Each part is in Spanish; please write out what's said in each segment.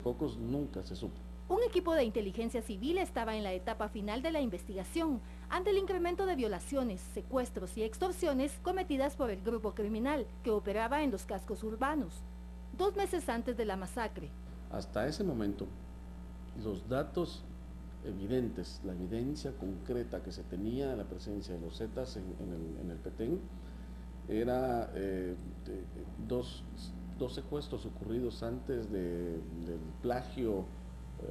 pocos nunca se supo. Un equipo de inteligencia civil estaba en la etapa final de la investigación ante el incremento de violaciones, secuestros y extorsiones cometidas por el grupo criminal que operaba en los cascos urbanos. 2 meses antes de la masacre. Hasta ese momento, los datos evidentes, la evidencia concreta que se tenía de la presencia de los Zetas en el Petén, era dos secuestros ocurridos antes del plagio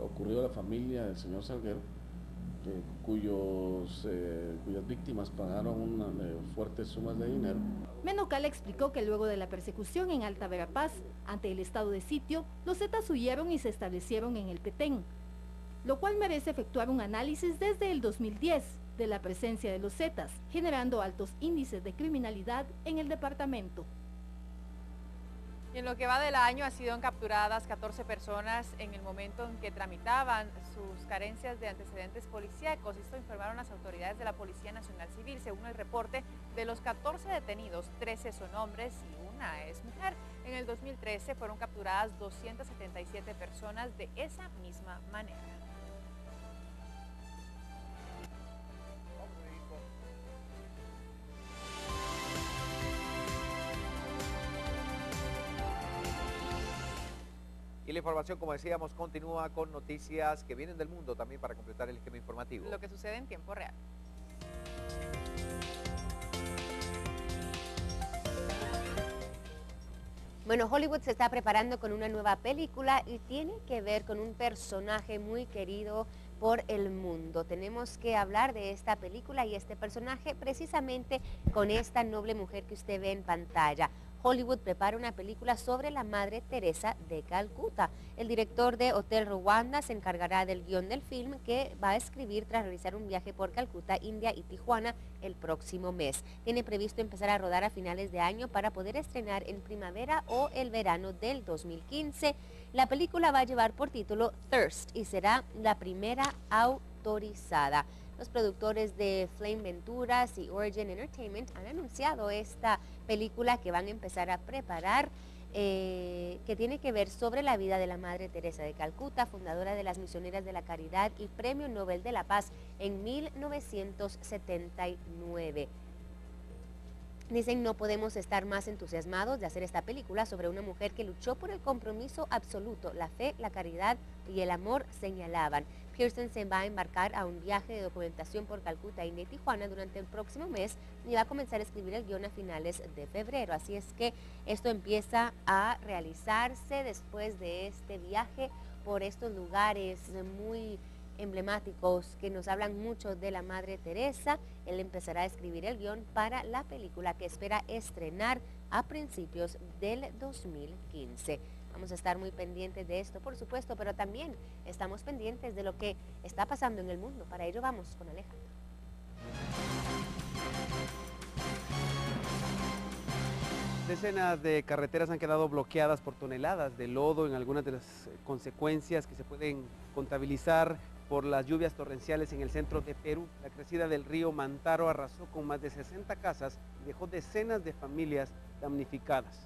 ocurrido a la familia del señor Salguero, cuyas víctimas pagaron fuertes sumas de dinero. Menocal explicó que luego de la persecución en Alta Verapaz, ante el estado de sitio, los Zetas huyeron y se establecieron en el Petén, lo cual merece efectuar un análisis desde el 2010 de la presencia de los Zetas, generando altos índices de criminalidad en el departamento. Y en lo que va del año han sido capturadas 14 personas en el momento en que tramitaban sus carencias de antecedentes policíacos. Esto informaron las autoridades de la Policía Nacional Civil. Según el reporte, de los 14 detenidos, 13 son hombres y una es mujer. En el 2013 fueron capturadas 277 personas de esa misma manera. Y la información, como decíamos, continúa con noticias que vienen del mundo también para completar el esquema informativo. Lo que sucede en tiempo real. Bueno, Hollywood se está preparando con una nueva película y tiene que ver con un personaje muy querido por el mundo. Tenemos que hablar de esta película y este personaje precisamente con esta noble mujer que usted ve en pantalla. Hollywood prepara una película sobre la Madre Teresa de Calcuta. El director de Hotel Rwanda se encargará del guión del film que va a escribir tras realizar un viaje por Calcuta, India y Tijuana el próximo mes. Tiene previsto empezar a rodar a finales de año para poder estrenar en primavera o el verano del 2015. La película va a llevar por título Thirst y será la primera autorizada. Los productores de Flame Venturas y Origin Entertainment han anunciado esta película que van a empezar a preparar, que tiene que ver sobre la vida de la Madre Teresa de Calcuta, fundadora de las Misioneras de la Caridad y Premio Nobel de la Paz en 1979. Dicen, no podemos estar más entusiasmados de hacer esta película sobre una mujer que luchó por el compromiso absoluto, la fe, la caridad y el amor, señalaban. Kirsten se va a embarcar a un viaje de documentación por Calcuta, India y Tijuana durante el próximo mes y va a comenzar a escribir el guión a finales de febrero. Así es que esto empieza a realizarse después de este viaje por estos lugares muy emblemáticos que nos hablan mucho de la Madre Teresa. Él empezará a escribir el guión para la película que espera estrenar a principios del 2015. Vamos a estar muy pendientes de esto, por supuesto, pero también estamos pendientes de lo que está pasando en el mundo. Para ello vamos con Alejandro. Decenas de carreteras han quedado bloqueadas por toneladas de lodo en algunas de las consecuencias que se pueden contabilizar por las lluvias torrenciales en el centro de Perú. La crecida del río Mantaro arrasó con más de 60 casas y dejó decenas de familias damnificadas.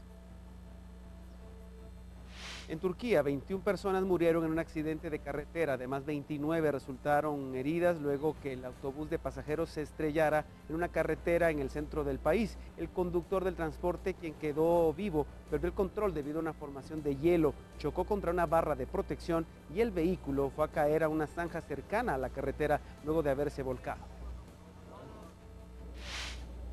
En Turquía, 21 personas murieron en un accidente de carretera, además 29 resultaron heridas luego que el autobús de pasajeros se estrellara en una carretera en el centro del país. El conductor del transporte, quien quedó vivo, perdió el control debido a una formación de hielo, chocó contra una barra de protección y el vehículo fue a caer a una zanja cercana a la carretera luego de haberse volcado.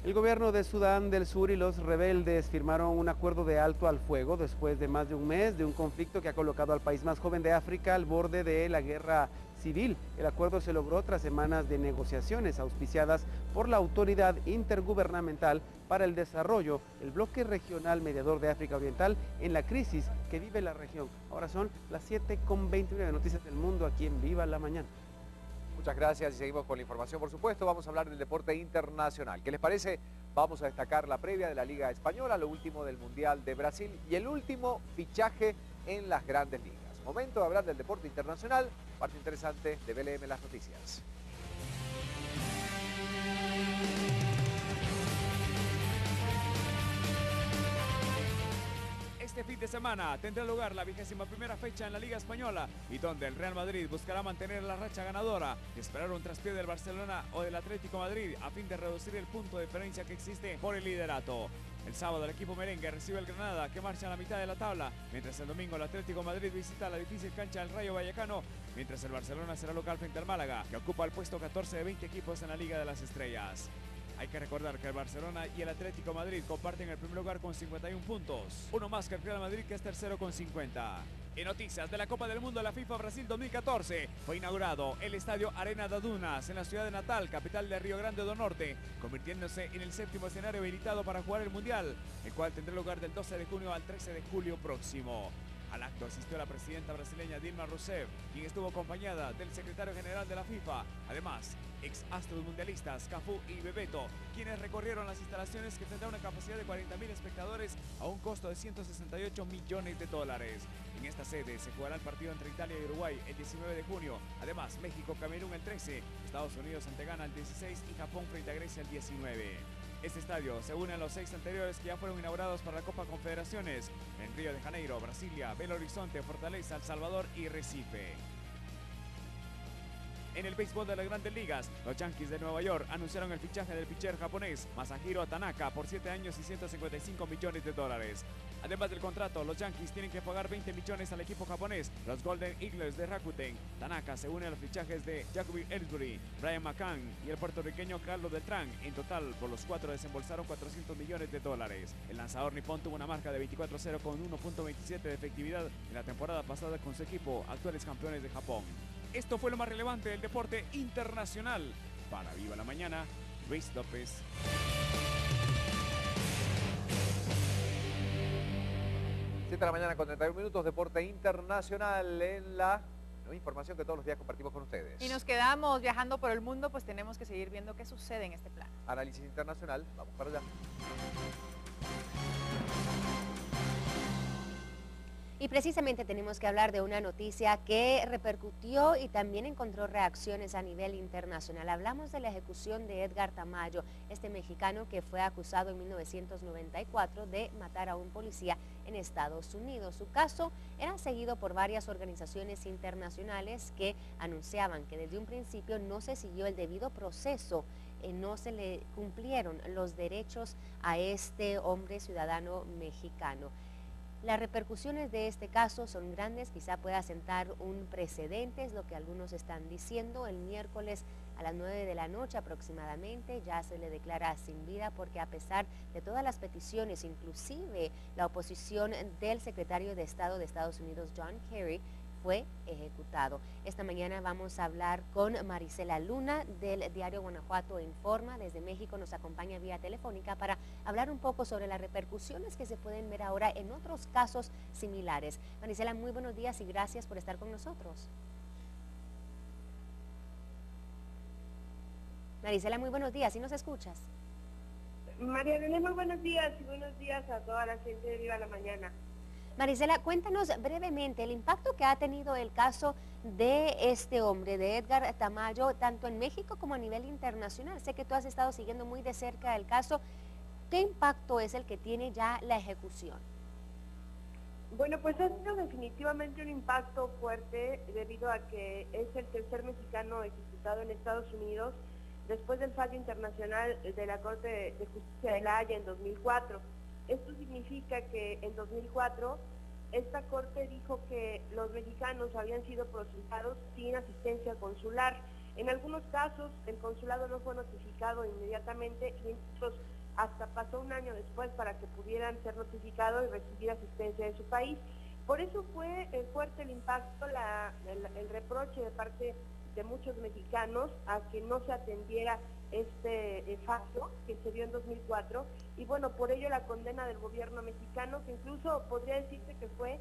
El gobierno de Sudán del Sur y los rebeldes firmaron un acuerdo de alto al fuego después de más de un mes de un conflicto que ha colocado al país más joven de África al borde de la guerra civil. El acuerdo se logró tras semanas de negociaciones auspiciadas por la Autoridad Intergubernamental para el Desarrollo, el bloque regional mediador de África Oriental en la crisis que vive la región. Ahora son las 7:29, noticias del mundo aquí en Viva la Mañana. Muchas gracias y seguimos con la información, por supuesto. Vamos a hablar del deporte internacional. ¿Qué les parece? Vamos a destacar la previa de la Liga Española, lo último del Mundial de Brasil y el último fichaje en las grandes ligas. Momento de hablar del deporte internacional, parte interesante de BLM Las Noticias. Este fin de semana tendrá lugar la 21ª fecha en la Liga Española y donde el Real Madrid buscará mantener la racha ganadora y esperar un traspié del Barcelona o del Atlético Madrid a fin de reducir el punto de diferencia que existe por el liderato. El sábado el equipo merengue recibe al Granada, que marcha a la mitad de la tabla, mientras el domingo el Atlético Madrid visita la difícil cancha del Rayo Vallecano, mientras el Barcelona será local frente al Málaga, que ocupa el puesto 14 de 20 equipos en la Liga de las Estrellas. Hay que recordar que el Barcelona y el Atlético Madrid comparten el primer lugar con 51 puntos, uno más que el Real Madrid, que es tercero con 50. En noticias de la Copa del Mundo de la FIFA Brasil 2014, fue inaugurado el estadio Arena da Dunas en la ciudad de Natal, capital de Río Grande do Norte, convirtiéndose en el séptimo escenario habilitado para jugar el Mundial, el cual tendrá lugar del 12 de junio al 13 de julio próximo. Al acto asistió la presidenta brasileña Dilma Rousseff, quien estuvo acompañada del secretario general de la FIFA, además ex astros mundialistas Cafú y Bebeto, quienes recorrieron las instalaciones, que tendrán una capacidad de 40.000 espectadores a un costo de 168 millones de dólares. En esta sede se jugará el partido entre Italia y Uruguay el 19 de junio, además México-Camerún el 13, Estados Unidos ante Ghana el 16 y Japón frente a Grecia el 19. Este estadio se une a los 6 anteriores que ya fueron inaugurados para la Copa Confederaciones en Río de Janeiro, Brasilia, Belo Horizonte, Fortaleza, El Salvador y Recife. En el béisbol de las Grandes Ligas, los Yankees de Nueva York anunciaron el fichaje del pitcher japonés Masahiro Tanaka por 7 años y 155 millones de dólares. Además del contrato, los Yankees tienen que pagar 20 millones al equipo japonés, los Golden Eagles de Rakuten. Tanaka se une a los fichajes de Jacoby Ellsbury, Brian McCann y el puertorriqueño Carlos Beltrán. En total, por los cuatro desembolsaron 400 millones de dólares. El lanzador nipón tuvo una marca de 24-0 con 1.27 de efectividad en la temporada pasada con su equipo, actuales campeones de Japón. Esto fue lo más relevante del deporte internacional. Para Viva la Mañana, Luis López. 7 de la mañana con 31 minutos, deporte internacional en la información que todos los días compartimos con ustedes. Y nos quedamos viajando por el mundo, pues tenemos que seguir viendo qué sucede en este plano. Análisis internacional, vamos para allá. Y precisamente tenemos que hablar de una noticia que repercutió y también encontró reacciones a nivel internacional. Hablamos de la ejecución de Edgar Tamayo, este mexicano que fue acusado en 1994 de matar a un policía en Estados Unidos. Su caso era seguido por varias organizaciones internacionales que anunciaban que desde un principio no se siguió el debido proceso, no se le cumplieron los derechos a este hombre ciudadano mexicano. Las repercusiones de este caso son grandes, quizá pueda sentar un precedente, es lo que algunos están diciendo. El miércoles a las 9 de la noche aproximadamente ya se le declara sin vida, porque a pesar de todas las peticiones, inclusive la oposición del secretario de Estado de Estados Unidos, John Kerry, fue ejecutado. Esta mañana vamos a hablar con Marisela Luna del diario Guanajuato Informa. Desde México nos acompaña vía telefónica para hablar un poco sobre las repercusiones que se pueden ver ahora en otros casos similares. Marisela, muy buenos días y gracias por estar con nosotros. Marisela, muy buenos días, ¿sí nos escuchas? María René, muy buenos días y buenos días a toda la gente de Viva la Mañana. Marisela, cuéntanos brevemente el impacto que ha tenido el caso de este hombre, de Edgar Tamayo, tanto en México como a nivel internacional. Sé que tú has estado siguiendo muy de cerca el caso. ¿Qué impacto es el que tiene ya la ejecución? Bueno, pues ha sido definitivamente un impacto fuerte debido a que es el tercer mexicano ejecutado en Estados Unidos después del fallo internacional de la Corte de Justicia de La Haya en 2004. Esto significa que en 2004 esta corte dijo que los mexicanos habían sido procesados sin asistencia consular. En algunos casos el consulado no fue notificado inmediatamente y entonces hasta pasó un año después para que pudieran ser notificados y recibir asistencia de su país. Por eso fue fuerte el impacto, el reproche de parte de muchos mexicanos a que no se atendiera este fallo que se dio en 2004 y bueno, por ello la condena del gobierno mexicano, que incluso podría decirse que fue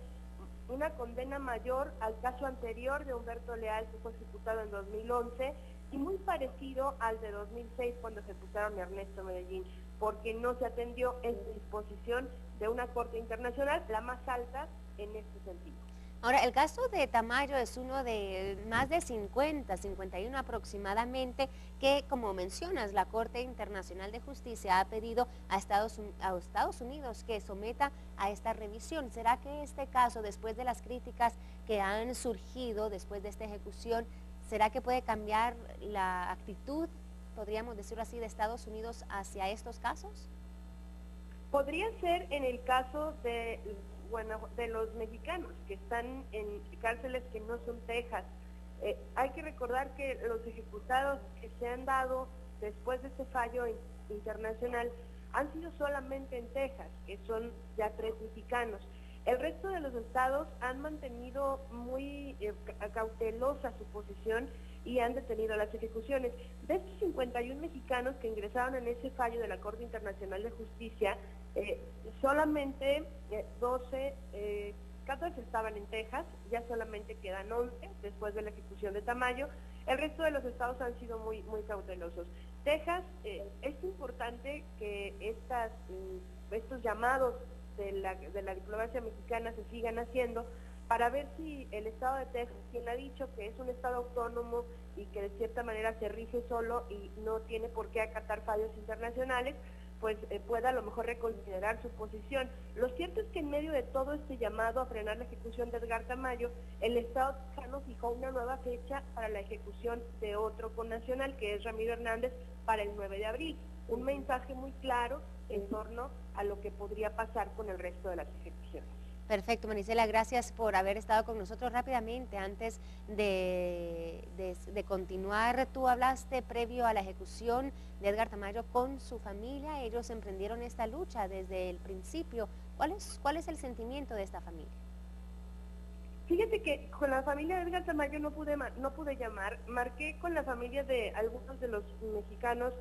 una condena mayor al caso anterior de Humberto Leal, que fue ejecutado en 2011 y muy parecido al de 2006 cuando ejecutaron a Ernesto Medellín, porque no se atendió esa disposición de una corte internacional, la más alta en este sentido. Ahora, el caso de Tamayo es uno de más de 50, 51 aproximadamente, que, como mencionas, la Corte Internacional de Justicia ha pedido a Estados Unidos que someta a esta revisión. ¿Será que este caso, después de las críticas que han surgido después de esta ejecución, será que puede cambiar la actitud, podríamos decirlo así, de Estados Unidos hacia estos casos? Podría ser en el caso de los mexicanos que están en cárceles que no son Texas. Hay que recordar que los ejecutados que se han dado después de este fallo internacional han sido solamente en Texas, que son ya 3 mexicanos. El resto de los estados han mantenido muy cautelosa su posición y han detenido las ejecuciones. De estos 51 mexicanos que ingresaron en ese fallo de la Corte Internacional de Justicia, solamente 14 estaban en Texas, ya solamente quedan 11 después de la ejecución de Tamayo. El resto de los estados han sido muy cautelosos. Texas, es importante que estos llamados de la diplomacia mexicana se sigan haciendo para ver si el estado de Texas, quien ha dicho que es un estado autónomo y que de cierta manera se rige solo y no tiene por qué acatar fallos internacionales, pues pueda a lo mejor reconsiderar su posición. Lo cierto es que en medio de todo este llamado a frenar la ejecución de Edgar Tamayo, el Estado texano fijó una nueva fecha para la ejecución de otro connacional, que es Ramiro Hernández, para el 9 de abril. Un mensaje muy claro en torno a lo que podría pasar con el resto de las ejecuciones. Perfecto, Marisela, gracias por haber estado con nosotros rápidamente. Antes de continuar, tú hablaste previo a la ejecución de Edgar Tamayo con su familia. Ellos emprendieron esta lucha desde el principio. ¿Cuál es el sentimiento de esta familia? Fíjate que con la familia de Edgar Tamayo no pude llamar. Marqué con la familia de algunos de los mexicanos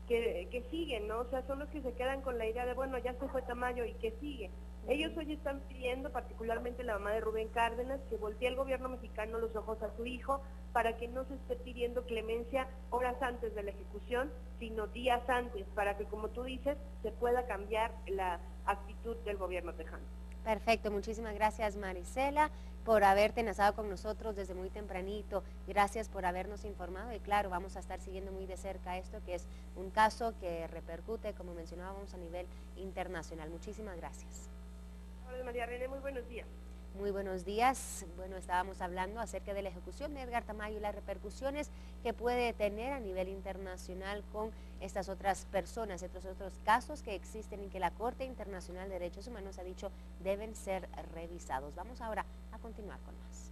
que siguen, ¿no? O sea, son los que se quedan con la idea de, bueno, ya se fue Tamayo y que sigue. Ellos hoy están pidiendo, particularmente la mamá de Rubén Cárdenas, que voltee el gobierno mexicano los ojos a su hijo para que no se esté pidiendo clemencia horas antes de la ejecución, sino días antes, para que, como tú dices, se pueda cambiar la actitud del gobierno tejano. Perfecto, muchísimas gracias, Marisela, por haberte enlazado con nosotros desde muy tempranito. Gracias por habernos informado y claro, vamos a estar siguiendo muy de cerca esto, que es un caso que repercute, como mencionábamos, a nivel internacional. Muchísimas gracias. Hola, María René, muy buenos días. Muy buenos días. Bueno, estábamos hablando acerca de la ejecución de Edgar Tamayo y las repercusiones que puede tener a nivel internacional con estas otras personas, estos otros casos que existen y que la Corte Internacional de Derechos Humanos ha dicho deben ser revisados. Vamos ahora a continuar con más.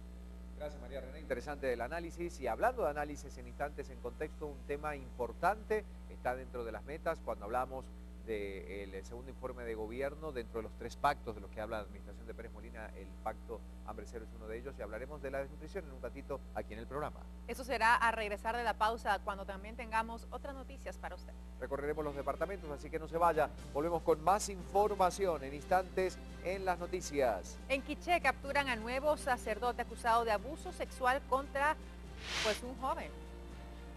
Gracias, María René, interesante el análisis. Y hablando de análisis en instantes, en contexto, un tema importante está dentro de las metas cuando hablamos del segundo informe de gobierno dentro de los 3 pactos de los que habla la administración de Pérez Molina. El pacto Hambre Cero es uno de ellos y hablaremos de la desnutrición en un ratito aquí en el programa. Eso será a regresar de la pausa cuando también tengamos otras noticias para usted. Recorreremos los departamentos, así que no se vaya. Volvemos con más información en instantes en las noticias. En Quiché capturan a nuevo sacerdote acusado de abuso sexual contra un joven.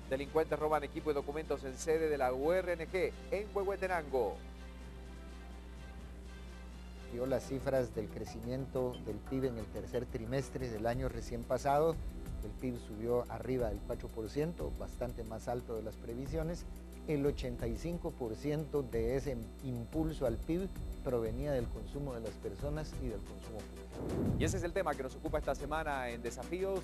Delincuentes roban equipo y documentos en sede de la URNG en Huehuetenango. Dio las cifras del crecimiento del PIB en el tercer trimestre del año recién pasado. El PIB subió arriba del 4%, bastante más alto de las previsiones. El 85% de ese impulso al PIB provenía del consumo de las personas y del consumo público. Y ese es el tema que nos ocupa esta semana en Desafíos.